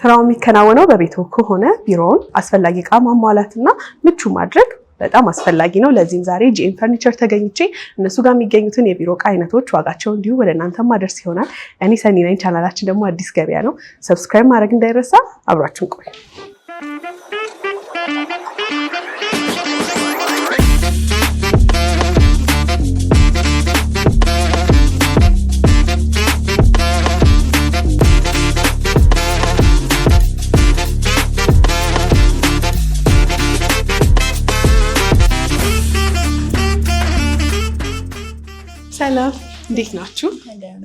ስራው የሚከናወነው በቤቱ ከሆነ ቢሮውን አስፈላጊ ዕቃ ማሟላትና ምቹ ማድረግ በጣም አስፈላጊ ነው። ለዚህም ዛሬ ጂኤም ፈርኒቸር ተገኝቼ እነሱ ጋር የሚገኙትን የቢሮ ዕቃ አይነቶች ዋጋቸው እንዲሁ ወደ እናንተ ማድረስ ይሆናል። እኔ ሰኒ ነኝ። ቻናላችን ደግሞ አዲስ ገበያ ነው። ሰብስክራይብ ማድረግ እንዳይረሳ። አብራችሁን ቆዩ። ሰላም እንዴት ናችሁ?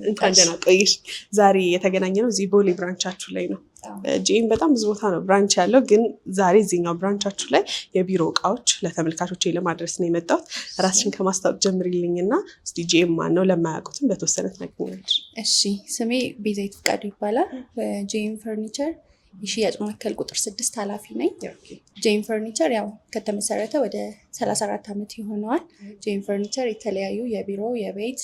እንኳን ደህና ቆየሽ። ዛሬ የተገናኘነው እዚህ ቦሌ ብራንቻችሁ ላይ ነው። ጂኤም በጣም ብዙ ቦታ ነው ብራንች ያለው፣ ግን ዛሬ እዚህኛው ብራንቻችሁ ላይ የቢሮ እቃዎች ለተመልካቾች ለማድረስ ነው የመጣሁት። ራስሽን ከማስታወቅ ጀምሪልኝና እስቲ ጂኤም ማን ነው ለማያውቁትም በተወሰነ ትነግሪኛለሽ። እሺ፣ ስሜ ቤዛዊት ፍቃዱ ይባላል። ጂኤም ፈርኒቸር የሽያጭ ማዕከል ቁጥር 6 ኃላፊ ነኝ። ጂኤም ፈርኒቸር ያው ከተመሰረተ ወደ 34 ዓመት ይሆነዋል። ጂኤም ፈርኒቸር የተለያዩ የቢሮ፣ የቤት፣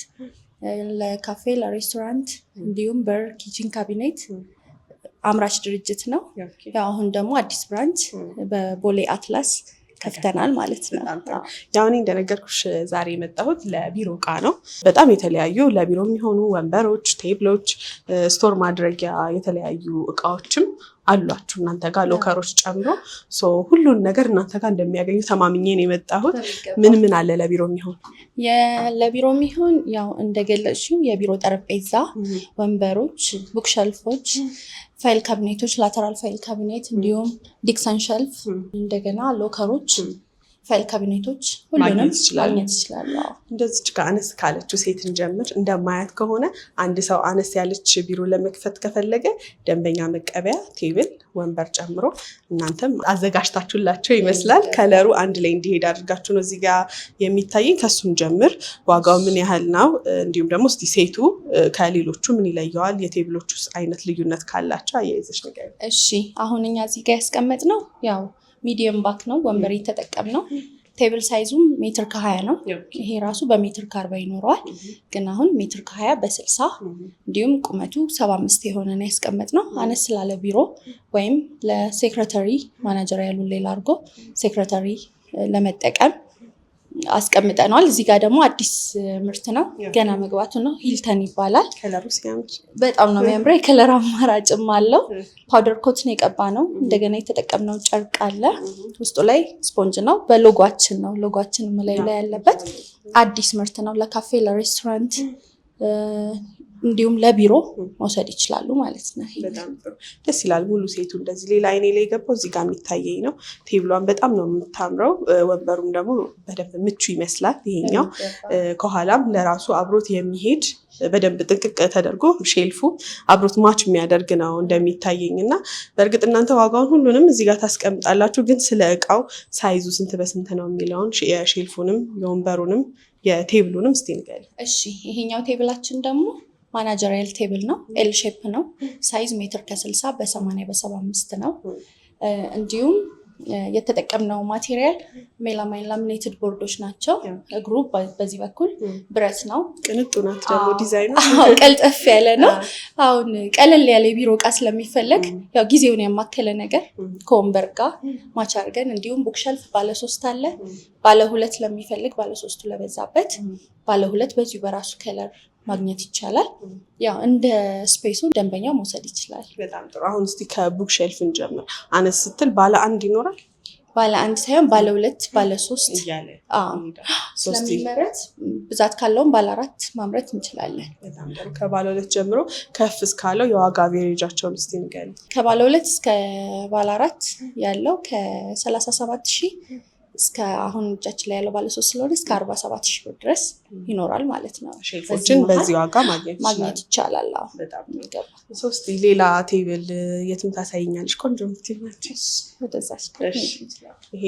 ለካፌ፣ ለሬስቶራንት እንዲሁም በር፣ ኪችን ካቢኔት አምራች ድርጅት ነው። ያው አሁን ደግሞ አዲስ ብራንች በቦሌ አትላስ ከፍተናል ማለት ነው። ያው እኔ እንደነገርኩሽ ዛሬ የመጣሁት ለቢሮ እቃ ነው። በጣም የተለያዩ ለቢሮ የሚሆኑ ወንበሮች፣ ቴብሎች፣ ስቶር ማድረጊያ የተለያዩ እቃዎችም አሏችሁ እናንተ ጋር ሎከሮች ጨምሮ ሁሉን ነገር እናንተ ጋር እንደሚያገኙ ተማምኜ ነው የመጣሁት። ምን አለ ለቢሮ የሚሆን? ለቢሮ የሚሆን ያው እንደገለጽሽው የቢሮ ጠረጴዛ፣ ወንበሮች፣ ቡክሸልፎች፣ ፋይል ካቢኔቶች፣ ላተራል ፋይል ካቢኔት እንዲሁም ዲክሰን ሸልፍ፣ እንደገና ሎከሮች፣ ፋይል ካቢኔቶች ሁሉንም ማግኘት ይችላል። እንደዚች ጋር አነስ ካለችው ሴትን ጀምር። እንደማያት ከሆነ አንድ ሰው አነስ ያለች ቢሮ ለመክፈት ከፈለገ ደንበኛ መቀበያ ቴብል፣ ወንበር ጨምሮ እናንተም አዘጋጅታችሁላቸው ይመስላል። ከለሩ አንድ ላይ እንዲሄድ አድርጋችሁ ነው እዚህ ጋር የሚታየኝ። ከሱም ጀምር። ዋጋው ምን ያህል ነው? እንዲሁም ደግሞ እስቲ ሴቱ ከሌሎቹ ምን ይለየዋል? የቴብሎቹ አይነት ልዩነት ካላቸው አያይዘሽ ነገር። እሺ፣ አሁን እኛ እዚህ ጋር ያስቀመጥ ነው ያው ሚዲየም ባክ ነው ወንበር የተጠቀም ነው። ቴብል ሳይዙም ሜትር ከ20 ነው። ይሄ ራሱ በሜትር ከ40 ይኖረዋል፣ ግን አሁን ሜትር ከ20 በ60 እንዲሁም ቁመቱ 75 የሆነ ነው ያስቀመጥ ነው። አነስ ስላለ ቢሮ ወይም ለሴክሬታሪ ማናጀር ያሉ ሌላ አድርጎ ሴክሬታሪ ለመጠቀም አስቀምጠነዋል። እዚህ ጋር ደግሞ አዲስ ምርት ነው፣ ገና መግባቱ ነው። ሂልተን ይባላል። ከለሩ ሲያምር በጣም ነው የሚያምረው። የከለር አማራጭም አለው። ፓውደር ኮት ነው የቀባ ነው። እንደገና የተጠቀምነው ጨርቅ አለ። ውስጡ ላይ ስፖንጅ ነው። በሎጓችን ነው፣ ሎጓችን ላይ ያለበት አዲስ ምርት ነው። ለካፌ፣ ለሬስቶራንት እንዲሁም ለቢሮ መውሰድ ይችላሉ ማለት ነው። በጣም ጥሩ ደስ ይላል። ሙሉ ሴቱ እንደዚህ ሌላ አይኔ ላይ የገባው እዚህ ጋር የሚታየኝ ነው። ቴብሏን በጣም ነው የምታምረው። ወንበሩም ደግሞ በደንብ ምቹ ይመስላል። ይሄኛው ከኋላም ለራሱ አብሮት የሚሄድ በደንብ ጥንቅቅ ተደርጎ ሼልፉ አብሮት ማች የሚያደርግ ነው እንደሚታየኝ እና በእርግጥ እናንተ ዋጋውን ሁሉንም እዚህ ጋር ታስቀምጣላችሁ፣ ግን ስለ እቃው ሳይዙ ስንት በስንት ነው የሚለውን የሼልፉንም የወንበሩንም የቴብሉንም እስቲ ንገሪኝ። እሺ፣ ይሄኛው ቴብላችን ደግሞ ማናጀሪያል ቴብል ነው። ኤል ሼፕ ነው። ሳይዝ ሜትር ከ60 በ80 በ75 ነው። እንዲሁም የተጠቀምነው ማቴሪያል ሜላማይን ላሚኔትድ ቦርዶች ናቸው። እግሩ በዚህ በኩል ብረት ነው። ቅንጡ ናት ደግሞ ዲዛይኑ። ቀልጠፍ ያለ ነው። አሁን ቀለል ያለ የቢሮ እቃ ስለሚፈለግ ያው ጊዜውን ያማከለ ነገር ከወንበር ጋር ማች አድርገን እንዲሁም ቡክሸልፍ ባለ3 አለ። ባለ2 ለሚፈልግ ባለ3ቱ ለበዛበት ባለ2 በዚሁ በራሱ ከለር ማግኘት ይቻላል። ያው እንደ ስፔሱ ደንበኛው መውሰድ ይችላል። በጣም ጥሩ። አሁን እስቲ ከቡክ ሼልፍ እንጀምር። አነስ ስትል ባለ 1 ይኖራል? ባለ 1 ሳይሆን ባለ2 ባለ3 እያለ ስለሚመረት ብዛት ካለውም ባለ 4 ማምረት እንችላለን። በጣም ጥሩ። ከባለ2 ጀምሮ ከፍ እስካለው የዋጋ ቬሬጃቸውን እስቲ ንገሪኝ። ከባለ2 እስከ ባለ 4 ያለው ከ37,000 እስከ አሁን እጃችን ላይ ያለው ባለ3 ስለሆነ እስከ 47,000 ብር ድረስ ይኖራል ማለት ነው። ሼልፎችን በዚህ ዋጋ ማግኘት ይቻላል። አዎ በጣም ይገባ። ሶስት ሌላ ቴብል የትም ታሳይኛለሽ? ቆንጆ ቴብል ናቸው። ወደዛስ ይሄ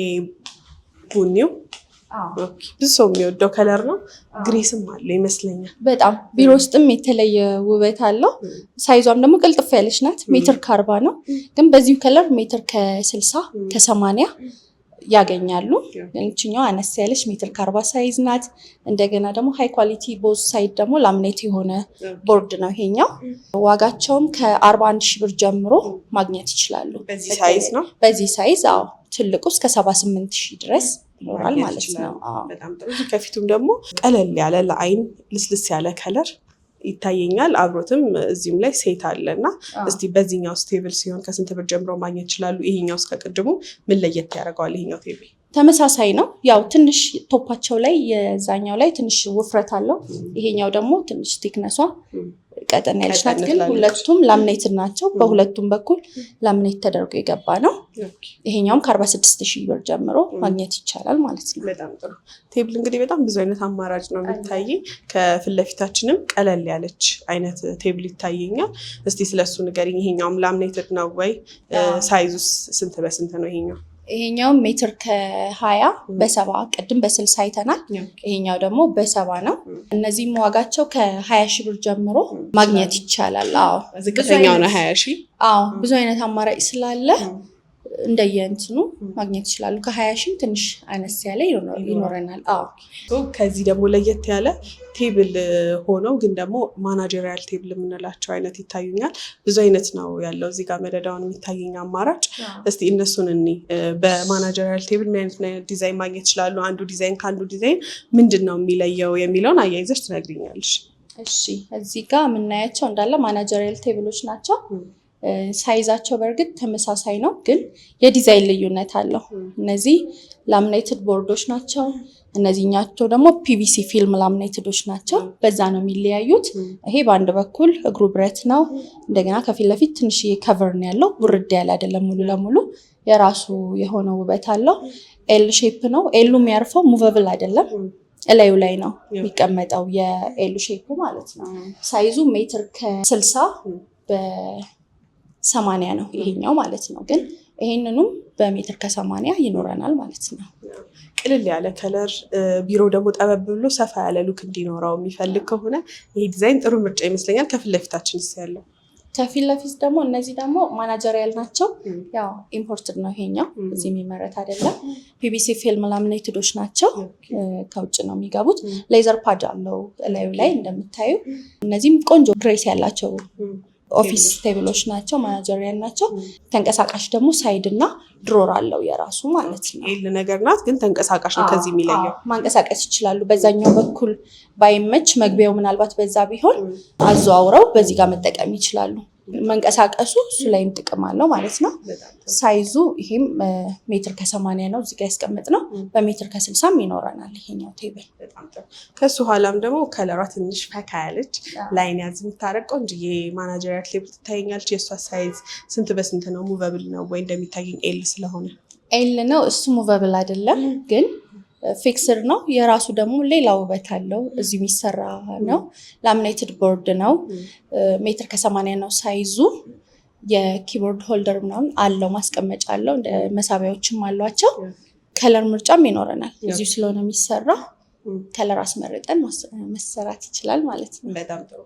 ቡኒው ብዙ ሰው የሚወደው ከለር ነው። ግሬስም አለው ይመስለኛል። በጣም ቢሮ ውስጥም የተለየ ውበት አለው። ሳይዟም ደግሞ ቅልጥፍ ያለች ናት። ሜትር ከ40 ነው፣ ግን በዚሁ ከለር ሜትር ከ60 ከ80 ያገኛሉ። እችኛው አነስ ያለች ሜትር ከ40 ሳይዝ ናት። እንደገና ደግሞ ሃይ ኳሊቲ ቦዝ ሳይድ ደግሞ ላምኔት የሆነ ቦርድ ነው ይሄኛው። ዋጋቸውም ከ41 ሺህ ብር ጀምሮ ማግኘት ይችላሉ። በዚህ ሳይዝ ነው። በዚህ ሳይዝ አዎ፣ ትልቁ እስከ 78 ሺህ ድረስ ይኖራል ማለት ነው። በጣም ጥሩ። ከፊቱም ደግሞ ቀለል ያለ ለአይን ልስልስ ያለ ከለር ይታየኛል። አብሮትም እዚህም ላይ ሴት አለ እና እስቲ በዚህኛው ቴብል ሲሆን ከስንት ብር ጀምሮ ማግኘት ይችላሉ? ይሄኛው እስከ ቅድሙ ምን ለየት ያደርገዋል? ይሄኛው ቴብል ተመሳሳይ ነው። ያው ትንሽ ቶፓቸው ላይ የዛኛው ላይ ትንሽ ውፍረት አለው። ይሄኛው ደግሞ ትንሽ ቲክነሷ ቀጠን ያለች ናት። ግን ሁለቱም ላምኔትድ ናቸው። በሁለቱም በኩል ላምኔት ተደርጎ የገባ ነው። ይሄኛውም ከ46 ሺህ ብር ጀምሮ ማግኘት ይቻላል ማለት ነው። በጣም ጥሩ። ቴብል እንግዲህ በጣም ብዙ አይነት አማራጭ ነው የሚታይ። ከፊት ለፊታችንም ቀለል ያለች አይነት ቴብል ይታየኛል። እስቲ ስለሱ ንገሪኝ። ይሄኛውም ላምኔትድ ነው ወይ? ሳይዙስ ስንት በስንት ነው ይሄኛው? ይሄኛው ሜትር ከ20 በ70 ቅድም በ60 አይተናል። ይሄኛው ደግሞ በ70 ነው። እነዚህም ዋጋቸው ከ20 ሺህ ብር ጀምሮ ማግኘት ይቻላል። አዎ ዝቅተኛው ነው 20 ሺህ። አዎ ብዙ አይነት አማራጭ ስላለ እንደየእንትኑ ማግኘት ይችላሉ። ከ20 ሺህ ትንሽ አነስ ያለ ይኖረናል። አዎ ከዚህ ደግሞ ለየት ያለ ቴብል ሆነው ግን ደግሞ ማናጀሪያል ቴብል የምንላቸው አይነት ይታዩኛል። ብዙ አይነት ነው ያለው እዚህ ጋር መደዳውን የሚታየኝ አማራጭ። እስቲ እነሱን እኔ በማናጀሪያል ቴብል ምን አይነት ዲዛይን ማግኘት ይችላሉ? አንዱ ዲዛይን ከአንዱ ዲዛይን ምንድን ነው የሚለየው የሚለውን አያይዘሽ ትነግሪኛለሽ። እሺ እዚህ ጋር የምናያቸው እንዳለ ማናጀሪያል ቴብሎች ናቸው። ሳይዛቸው በእርግጥ ተመሳሳይ ነው፣ ግን የዲዛይን ልዩነት አለው። እነዚህ ላምኔትድ ቦርዶች ናቸው። እነዚህኛቸው ደግሞ ፒቪሲ ፊልም ላምኔትዶች ናቸው። በዛ ነው የሚለያዩት። ይሄ በአንድ በኩል እግሩ ብረት ነው። እንደገና ከፊት ለፊት ትንሽዬ ከቨር ነው ያለው። ውርድ ያለ አይደለም፣ ሙሉ ለሙሉ የራሱ የሆነ ውበት አለው። ኤል ሼፕ ነው። ኤሉ የሚያርፈው ሙቨብል አይደለም፣ እላዩ ላይ ነው የሚቀመጠው የኤሉ ሼፕ ማለት ነው። ሳይዙ ሜትር ከ60 በ80 ነው ይሄኛው ማለት ነው። ግን ይሄንኑም በሜትር ከ80 ይኖረናል ማለት ነው። ቅልል ያለ ከለር፣ ቢሮ ደግሞ ጠበብ ብሎ ሰፋ ያለ ሉክ እንዲኖረው የሚፈልግ ከሆነ ይሄ ዲዛይን ጥሩ ምርጫ ይመስለኛል። ከፊት ለፊታችን ያለው ከፊት ለፊት ደግሞ እነዚህ ደግሞ ማናጀሪያል ናቸው። ያው ኢምፖርትድ ነው ይሄኛው፣ እዚህ የሚመረት አይደለም። ፒቪሲ ፊልም ላምኔትዶች ናቸው። ከውጭ ነው የሚገቡት። ሌዘር ፓድ አለው እላዩ ላይ እንደምታዩ። እነዚህም ቆንጆ ግሬስ ያላቸው ኦፊስ ቴብሎች ናቸው። ማናጀሪያል ናቸው። ተንቀሳቃሽ ደግሞ ሳይድ እና ድሮር አለው የራሱ ማለት ነው። ኤል ነገር ናት፣ ግን ተንቀሳቃሽ ነው። ከዚህ የሚለየው ማንቀሳቀስ ይችላሉ። በዛኛው በኩል ባይመች መግቢያው ምናልባት በዛ ቢሆን አዘዋውረው በዚህ ጋር መጠቀም ይችላሉ። መንቀሳቀሱ እሱ ላይም ጥቅም አለው ማለት ነው። ሳይዙ ይሄም ሜትር ከ80 ነው እዚህ ጋር ያስቀምጥ ነው። በሜትር ከ60 ይኖረናል ይሄኛው ቴብል። ከሱ ኋላም ደግሞ ከለሯ ትንሽ ፈካ ያለች ላይን ያዝ የምታረቅ ቆንጆዬ ማናጀሪያል ቴብል ትታየኛለች። የእሷ ሳይዝ ስንት በስንት ነው? ሙቨብል ነው ወይ? እንደሚታየኝ ኤል ስለሆነ ኤል ነው እሱ። ሙቨብል አይደለም ግን ፊክስድ ነው። የራሱ ደግሞ ሌላ ውበት አለው። እዚህ የሚሰራ ነው። ላምኔትድ ቦርድ ነው። ሜትር ከ80 ነው ሳይዙ። የኪቦርድ ሆልደር ምናምን አለው፣ ማስቀመጫ አለው። እንደ መሳቢያዎችም አሏቸው። ከለር ምርጫም ይኖረናል። እዚሁ ስለሆነ የሚሰራ ከለር አስመርጠን መሰራት ይችላል ማለት ነው። በጣም ጥሩ።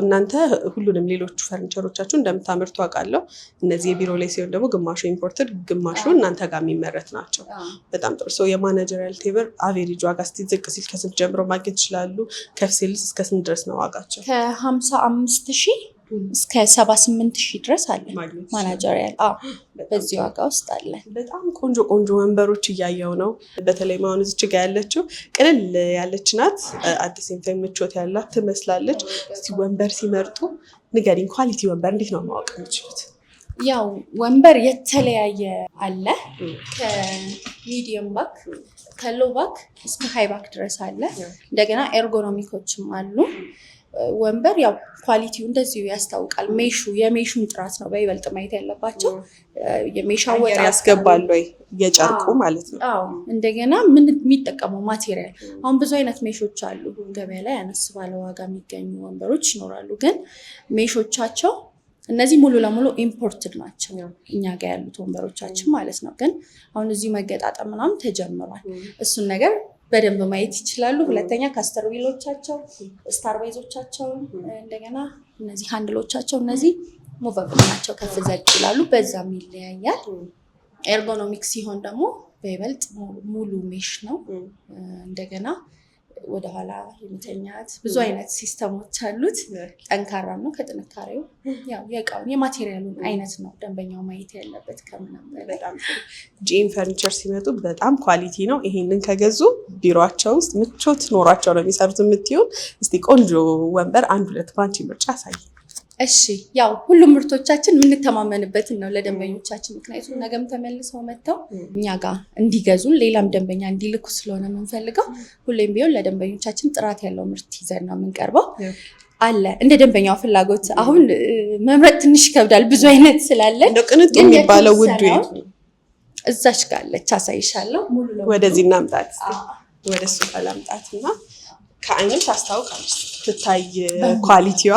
እናንተ ሁሉንም ሌሎቹ ፈርኒቸሮቻችሁ እንደምታመርቱ አውቃለሁ። እነዚህ የቢሮ ላይ ሲሆን ደግሞ ግማሹ ኢምፖርትድ፣ ግማሹ እናንተ ጋር የሚመረት ናቸው። በጣም ጥሩ። የማናጀሪያል ቴብል አቬሬጅ ዋጋ እስቲ ዝቅ ሲል ከስንት ጀምሮ ማግኘት ይችላሉ? ከፍ ሲልስ እስከ ስንት ድረስ ነው ዋጋቸው? ከ55 ሺህ እስከ 78 ሺህ ድረስ አለ ማናጀሪያል። በዚህ ዋጋ ውስጥ አለ። በጣም ቆንጆ ቆንጆ ወንበሮች እያየው ነው። በተለይ አሁን እዚች ጋ ያለችው ቅልል ያለች ናት። አዲስ ኢንፋይ ምቾት ያላት ትመስላለች። እስቲ ወንበር ሲመርጡ ንገሪኝ፣ ኳሊቲ ወንበር እንዴት ነው ማወቅ የምችሉት? ያው ወንበር የተለያየ አለ። ከሚዲየም ባክ ከሎ ባክ እስከ ሃይ ባክ ድረስ አለ። እንደገና ኤርጎኖሚኮችም አሉ። ወንበር ያው ኳሊቲው እንደዚሁ ያስታውቃል። የሜሹን ጥራት ነው በይበልጥ ማየት ያለባቸው። የሜሻ ወጣ ያስገባል ወይ የጨርቁ ማለት ነው። እንደገና ምን የሚጠቀመው ማቴሪያል፣ አሁን ብዙ አይነት ሜሾች አሉ ገበያ ላይ አነስ ባለ ዋጋ የሚገኙ ወንበሮች ይኖራሉ። ግን ሜሾቻቸው እነዚህ ሙሉ ለሙሉ ኢምፖርትድ ናቸው፣ እኛ ጋር ያሉት ወንበሮቻችን ማለት ነው። ግን አሁን እዚሁ መገጣጠም ምናምን ተጀምሯል። እሱን ነገር በደንብ ማየት ይችላሉ። ሁለተኛ ካስተር ዊሎቻቸው፣ ስታር ባይዞቻቸው፣ እንደገና እነዚህ ሃንድሎቻቸው እነዚህ ሙቨብል ናቸው፣ ከፍ ዘቅ ይላሉ። በዛም ይለያያል። ኤርጎኖሚክ ሲሆን ደግሞ በይበልጥ ሙሉ ሜሽ ነው። እንደገና ወደኋላ የመተኛት ብዙ አይነት ሲስተሞች አሉት። ጠንካራ ነው። ከጥንካሬው ያው የእቃውን የማቴሪያሉን አይነት ነው ደንበኛው ማየት ያለበት ከምንም በላይ። ጂኤም ፈርኒቸር ሲመጡ በጣም ኳሊቲ ነው። ይሄንን ከገዙ ቢሮአቸው ውስጥ ምቾት ኖሯቸው ነው የሚሰሩት የምትይውን። እስቲ ቆንጆ ወንበር 1-2 ባንቺ ምርጫ አሳይ። እሺ ያው ሁሉም ምርቶቻችን የምንተማመንበትን ነው ለደንበኞቻችን። ምክንያቱም ነገም ተመልሰው መጥተው እኛ ጋር እንዲገዙን ሌላም ደንበኛ እንዲልኩ ስለሆነ የምንፈልገው ሁሌም ቢሆን ለደንበኞቻችን ጥራት ያለው ምርት ይዘን ነው የምንቀርበው። አለ እንደ ደንበኛው ፍላጎት። አሁን መምረጥ ትንሽ ይከብዳል ብዙ አይነት ስላለ። እንደው ቅንጡ የሚባለው ውዱ እዛች ጋር አለች አሳይሻለሁ። ወደዚህ እናምጣት። ወደሱ ካላምጣትና ከአይነት ታስታውቃለች ትታይ ኳሊቲዋ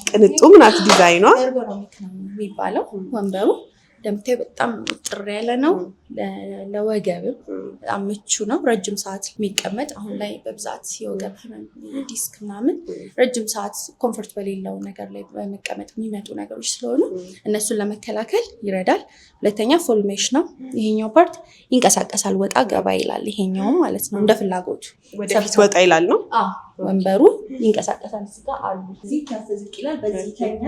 ቅንጡ ምናት ዲዛይኗ። ኤርጎኖሚክ ነው የሚባለው ወንበሩ። እንደምታዩ በጣም ጥር ያለ ነው። ለወገብም በጣም ምቹ ነው። ረጅም ሰዓት የሚቀመጥ አሁን ላይ በብዛት የወገብ ህመም፣ ዲስክ ምናምን ረጅም ሰዓት ኮምፎርት በሌለው ነገር ላይ በመቀመጥ የሚመጡ ነገሮች ስለሆኑ እነሱን ለመከላከል ይረዳል። ሁለተኛ ፉል ሜሽ ነው። ይሄኛው ፓርት ይንቀሳቀሳል፣ ወጣ ገባ ይላል። ይሄኛው ማለት ነው እንደ ፍላጎቱ ወደፊት ወጣ ይላል ነው። ወንበሩ ይንቀሳቀሳል። እዚህ ጋር አሉ። እዚህ ከፍ ዝቅ ይላል። በዚህ ይተኛ።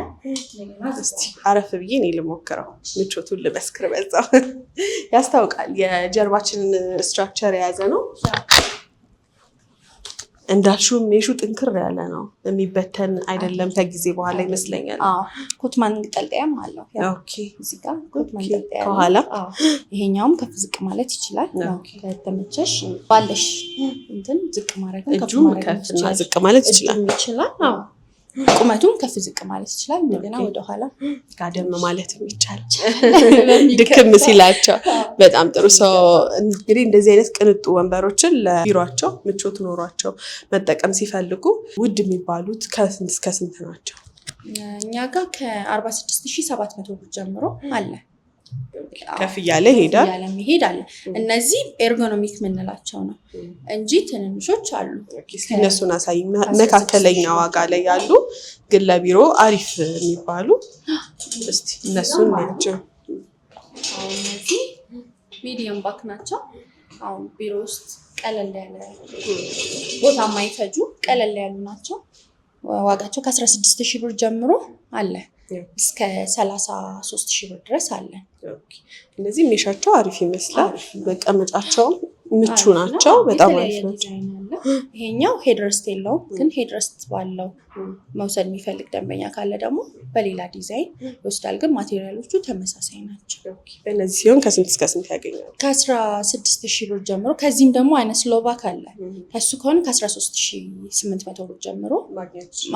እስቲ አረፍ ብዬ እኔ ልሞክረው፣ ምቾቱን ልመስክር። በዛው ያስታውቃል። የጀርባችንን ስትራክቸር የያዘ ነው። እንዳልሽው ሜሹ ጥንክር ያለ ነው። የሚበተን አይደለም ከጊዜ በኋላ ይመስለኛል። ኮት ማንጠልጠያም አለው። ኦኬ እዚህ ጋር ኮት ማንጠልጠያ ከኋላ። ይሄኛውም ከፍ ዝቅ ማለት ይችላል። ከተመቸሽ ባለሽ እንትን ዝቅ ማድረግም ከፍና ዝቅ ማለት ይችላል። ቁመቱም ከፍ ዝቅ ማለት ይችላል። እንደገና ወደኋላ ጋደም ማለት ይቻላል ድክም ሲላቸው። በጣም ጥሩ ሰው። እንግዲህ እንደዚህ አይነት ቅንጡ ወንበሮችን ለቢሮአቸው ምቾት ኖሯቸው መጠቀም ሲፈልጉ ውድ የሚባሉት ከስንት እስከ ስንት ናቸው? እኛ ጋር ከ46,700 ብር ጀምሮ አለ። ከፍ እያለ ይሄዳል። ይሄድ አለ። እነዚህ ኤርጎኖሚክ የምንላቸው ነው እንጂ ትንንሾች አሉ። እነሱን አሳይ። መካከለኛ ዋጋ ላይ ያሉ ግን ለቢሮ አሪፍ የሚባሉ እስቲ እነሱን ናቸው። አሁን እነዚህ ሚዲየም ባክ ናቸው። አሁን ቢሮ ውስጥ ቀለል ያለ ቦታ የማይፈጁ ቀለል ያሉ ናቸው። ዋጋቸው ከ16,000 ብር ጀምሮ አለ እስከ 33,000 ብር ድረስ አለ። እነዚህ ሜሻቸው አሪፍ ይመስላል። መቀመጫቸውም ምቹ ናቸው። በጣም አሪፍ ናቸው። ይሄኛው ሄድረስት የለውም፣ ግን ሄድረስት ባለው መውሰድ የሚፈልግ ደንበኛ ካለ ደግሞ በሌላ ዲዛይን ይወስዳል። ግን ማቴሪያሎቹ ተመሳሳይ ናቸው። በእነዚህ ሲሆን ከስንት እስከ ስንት ያገኛሉ? ከ16,000 ብር ጀምሮ። ከዚህም ደግሞ አይነት ስሎቫክ አለ። ከሱ ከሆነ ከ13,800 ብር ጀምሮ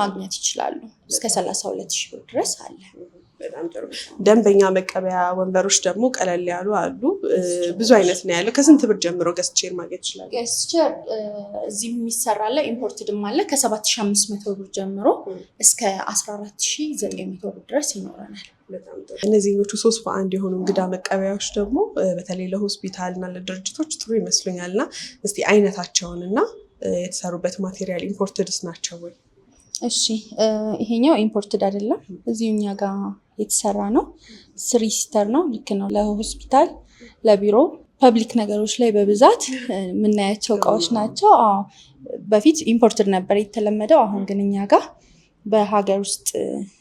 ማግኘት ይችላሉ። እስከ 32,000 ብር ድረስ አለ። በጣም ጥሩ። ደንበኛ መቀበያ ወንበሮች ደግሞ ቀለል ያሉ አሉ። ብዙ አይነት ነው ያለው። ከስንት ብር ጀምሮ ገስቸር ማግኘት ይችላል? ገስቸር እዚህ የሚሰራለ ኢምፖርትድም አለ። ከ7,500 ብር ጀምሮ እስከ 14,900 ብር ድረስ ይኖረናል። እነዚህኞቹ 3 በአንድ የሆኑ እንግዳ መቀበያዎች ደግሞ በተለይ ለሆስፒታል እና ለድርጅቶች ጥሩ ይመስሉኛል። እና እስቲ አይነታቸውን እና የተሰሩበት ማቴሪያል ኢምፖርትድስ ናቸው ወይ? እሺ ይሄኛው ኢምፖርትድ አይደለም፣ እዚሁ እኛ ጋር የተሰራ ነው። 3 ሲተር ነው። ልክ ነው። ለሆስፒታል፣ ለቢሮ፣ ፐብሊክ ነገሮች ላይ በብዛት የምናያቸው እቃዎች ናቸው። በፊት ኢምፖርትድ ነበር የተለመደው። አሁን ግን እኛ ጋር በሀገር ውስጥ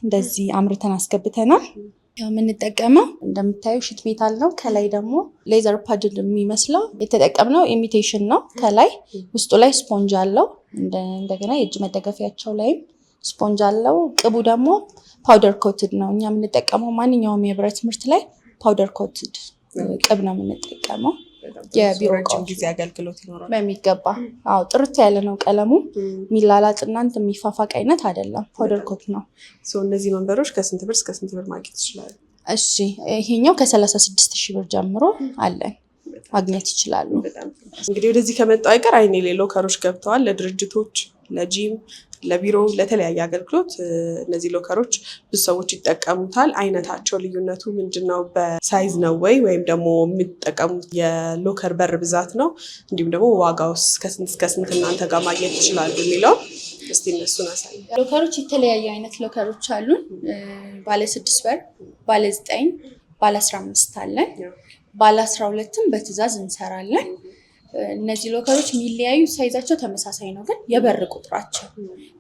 እንደዚህ አምርተን አስገብተናል። የምንጠቀመው እንደምታዩ ሺት ሜታል ነው። ከላይ ደግሞ ሌዘር ፓድል የሚመስለው የተጠቀምነው ኢሚቴሽን ነው። ከላይ ውስጡ ላይ ስፖንጅ አለው። እንደገና የእጅ መደገፊያቸው ላይም ስፖንጅ አለው። ቅቡ ደግሞ ፓውደር ኮትድ ነው። እኛ የምንጠቀመው ማንኛውም የብረት ምርት ላይ ፓውደር ኮትድ ቅብ ነው የምንጠቀመው። የቢሮ ጊዜ አገልግሎት ይኖራል በሚገባ። ጥርት ያለ ነው ቀለሙ። የሚላላጥ እናንተ የሚፋፋቅ አይነት አይደለም። ፓውደር ኮት ነው። እነዚህ ወንበሮች ከስንት ብር እስከ ስንት ብር ማግኘት ይችላሉ? እሺ ይሄኛው ከ36,000 ብር ጀምሮ አለን ማግኘት ይችላሉ። እንግዲህ ወደዚህ ከመጣው አይቀር አይኔ ሎከሮች ገብተዋል። ለድርጅቶች፣ ለጂም፣ ለቢሮ፣ ለተለያየ አገልግሎት እነዚህ ሎከሮች ብዙ ሰዎች ይጠቀሙታል። አይነታቸው ልዩነቱ ምንድነው? በሳይዝ ነው ወይ ወይም ደግሞ የሚጠቀሙት የሎከር በር ብዛት ነው? እንዲሁም ደግሞ ዋጋውስ ከስንት እስከ ስንት እናንተ ጋር ማግኘት ይችላሉ የሚለው እስቲ እነሱን አሳይ። ሎከሮች የተለያየ አይነት ሎከሮች አሉን። ባለ 6 በር፣ ባለ 9፣ ባለ 15 አለን። ባለ 12ም በትዕዛዝ እንሰራለን። እነዚህ ሎከሮች የሚለያዩ ሳይዛቸው ተመሳሳይ ነው፣ ግን የበር ቁጥራቸው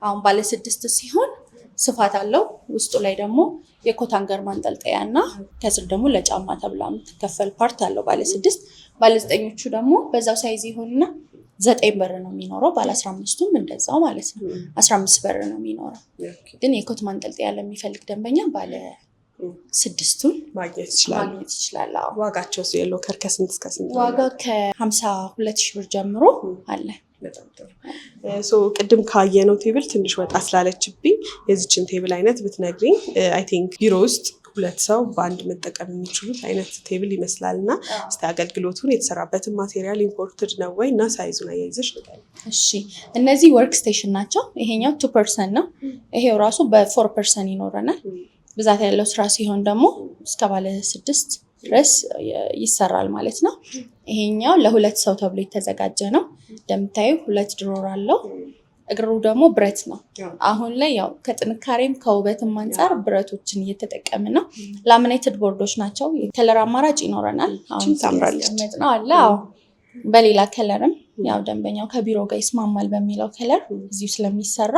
አሁን ባለ 6 ሲሆን ስፋት አለው። ውስጡ ላይ ደግሞ የኮታንገር ማንጠልጠያ እና ከስር ደግሞ ለጫማ ተብላ የምትከፈል ፓርት አለው ባለ 6። ባለ 9ኞቹ ደግሞ በዛው ሳይዝ ይሆንና 9 በር ነው የሚኖረው። ባለ 15ቱም እንደዛው ማለት ነው 15 በር ነው የሚኖረው። ግን የኮት ማንጠልጠያ ለሚፈልግ ደንበኛ ባለ 6ቱን ማግኘት ይችላል። ዋጋቸው የሎከር ከስንት እስከ ስንት? ዋጋ ከ52,000 ብር ጀምሮ አለ። በጣም ጥሩ። ቅድም ካየነው ቴብል ትንሽ ወጣ ስላለችብኝ የዚችን ቴብል አይነት ብትነግሪኝ። አይ ቲንክ ቢሮ ውስጥ 2 ሰው በአንድ መጠቀም የሚችሉት አይነት ቴብል ይመስላል እና እስቲ አገልግሎቱን፣ የተሰራበትን ማቴሪያል ኢምፖርትድ ነው ወይ እና ሳይዙን አያይዘሽ ንገሪኝ። እሺ፣ እነዚህ ወርክ ስቴሽን ናቸው። ይሄኛው 2% ነው። ይሄው ራሱ በ4% ይኖረናል። ብዛት ያለው ስራ ሲሆን ደግሞ እስከ ባለ 6 ድረስ ይሰራል ማለት ነው። ይሄኛው ለ2 ሰው ተብሎ የተዘጋጀ ነው። እንደምታዩ 2 ድሮር አለው። እግሩ ደግሞ ብረት ነው። አሁን ላይ ያው ከጥንካሬም ከውበትም አንጻር ብረቶችን እየተጠቀምን ነው። ላሚኔትድ ቦርዶች ናቸው። የከለር አማራጭ ይኖረናል። አሁን ታምራለች ነው አለ። አዎ፣ በሌላ ከለርም ያው ደንበኛው ከቢሮ ጋር ይስማማል በሚለው ከለር እዚሁ ስለሚሰራ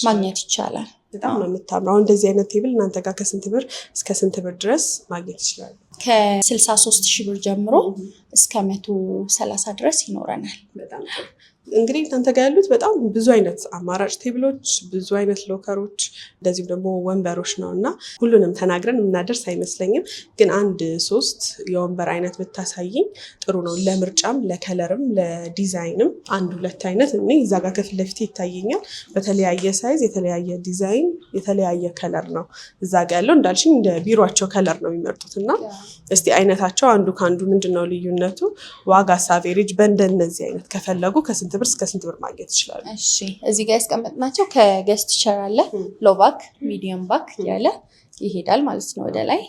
ማግኘት ይቻላል። በጣም ነው የምታምረው። እንደዚህ አይነት ቴብል እናንተ ጋር ከስንት ብር እስከ ስንት ብር ድረስ ማግኘት ይችላል? ከ63,000 ብር ጀምሮ እስከ 130 ድረስ ይኖረናል። በጣም ጥሩ። እንግዲህ እናንተ ጋር ያሉት በጣም ብዙ አይነት አማራጭ ቴብሎች፣ ብዙ አይነት ሎከሮች፣ እንደዚሁም ደግሞ ወንበሮች ነው እና ሁሉንም ተናግረን የምናደርስ አይመስለኝም። ግን 1-3 የወንበር አይነት ብታሳይኝ ጥሩ ነው። ለምርጫም፣ ለከለርም፣ ለዲዛይንም 1-2 አይነት እኔ እዛ ጋር ከፊት ለፊት ይታየኛል። በተለያየ ሳይዝ፣ የተለያየ ዲዛይን፣ የተለያየ ከለር ነው እዛ ጋር ያለው። እንዳልሽኝ እንደ ቢሮቸው ከለር ነው የሚመርጡት እና እስቲ አይነታቸው አንዱ ከአንዱ ምንድነው ልዩነቱ? ዋጋ አቬሬጅ በእንደነዚህ አይነት ከፈለጉ ከስንት ብር እስከ ስንት ብር ማግኘት ይችላሉ? እሺ፣ እዚህ ጋር ያስቀመጥናቸው ከገስት ቸር አለ፣ ሎ ባክ፣ ሚዲየም ባክ ያለ ይሄዳል ማለት ነው። ወደ ላይ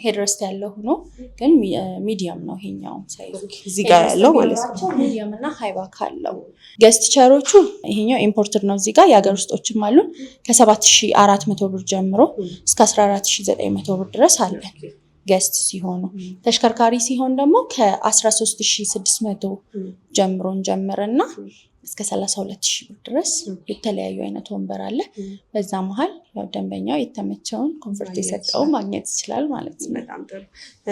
ሄድረስት ያለው ሆኖ ግን ሚዲየም ነው ይሄኛው ሳይዝ እዚህ ጋር ያለው ማለት ነው። ሚዲየም እና ሃይ ባክ አለው። ገስት ቸሮቹ ይሄኛው ኢምፖርትድ ነው። እዚህ ጋር የሀገር ውስጦችም አሉን። ከ7,400 ብር ጀምሮ እስከ 14,900 ብር ድረስ አለ ገስት ሲሆኑ። ተሽከርካሪ ሲሆን ደግሞ ከ13,600 ጀምሮ እንጀምርና እስከ 32,000 ብር ድረስ የተለያዩ አይነት ወንበር አለ። በዛ መሀል ያው ደንበኛው የተመቸውን ኮንፈርት የሰጠው ማግኘት ይችላል ማለት ነው። በጣም ጥሩ።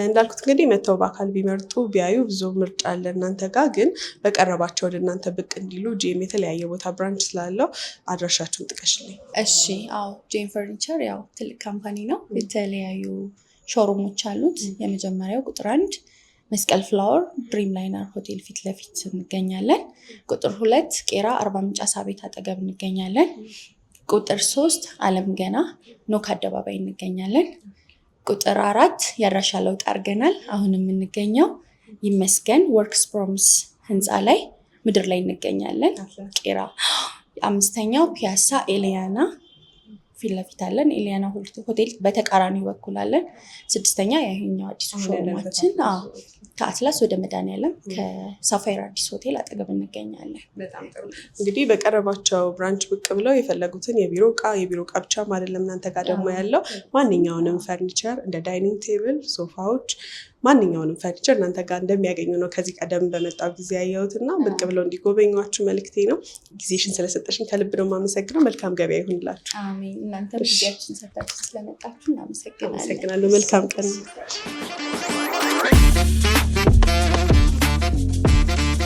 እንዳልኩት እንግዲህ መተው በአካል ቢመርጡ ቢያዩ ብዙ ምርጫ አለ እናንተ ጋር። ግን በቀረባቸው ወደ እናንተ ብቅ እንዲሉ ጄም የተለያየ ቦታ ብራንች ስላለው አድራሻችሁን ጥቀሽልኝ። እሺ፣ አዎ፣ ጄም ፈርኒቸር ያው ትልቅ ካምፓኒ ነው። የተለያዩ ሾሩሞች አሉት። የመጀመሪያው ቁጥር 1 መስቀል ፍላወር ድሪም ላይነር ሆቴል ፊት ለፊት እንገኛለን። ቁጥር 2 ቄራ አርባ ምንጭ አሳ ቤት አጠገብ እንገኛለን። ቁጥር 3 አለም ገና ኖክ አደባባይ እንገኛለን። ቁጥር 4 ያድራሻ ለውጥ አድርገናል። አሁን የምንገኘው ይመስገን ወርክስ ፕሮሚስ ህንፃ ላይ ምድር ላይ እንገኛለን ቄራ። 5ኛው ፒያሳ ኤሊያና ፊት ለፊት አለን። ኤሊያና ሆቴል በተቃራኒ በኩል አለን። 6ኛ ያኛው አዲሱ ሾሩማችን ከአትላስ ወደ መድኃኒዓለም ከሳፋይር አዲስ ሆቴል አጠገብ እንገኛለን። በጣም ጥሩ። እንግዲህ በቀረባቸው ብራንች ብቅ ብለው የፈለጉትን የቢሮ እቃ ብቻም አይደለም እናንተ ጋር ደግሞ ያለው ማንኛውንም ፈርኒቸር እንደ ዳይኒንግ ቴብል፣ ሶፋዎች፣ ማንኛውንም ፈርኒቸር እናንተ ጋር እንደሚያገኙ ነው ከዚህ ቀደም በመጣው ጊዜ ያየሁት እና ብቅ ብለው እንዲጎበኟችሁ መልክቴ ነው። ጊዜሽን ስለሰጠሽን ከልብ ነው የማመሰግነው። መልካም ገበያ ይሁንላችሁ። አሜን። እናንተም ጊዜያችሁን ሰጣችሁ ስለመጣችሁ እናመሰግናለን። መልካም ቀን።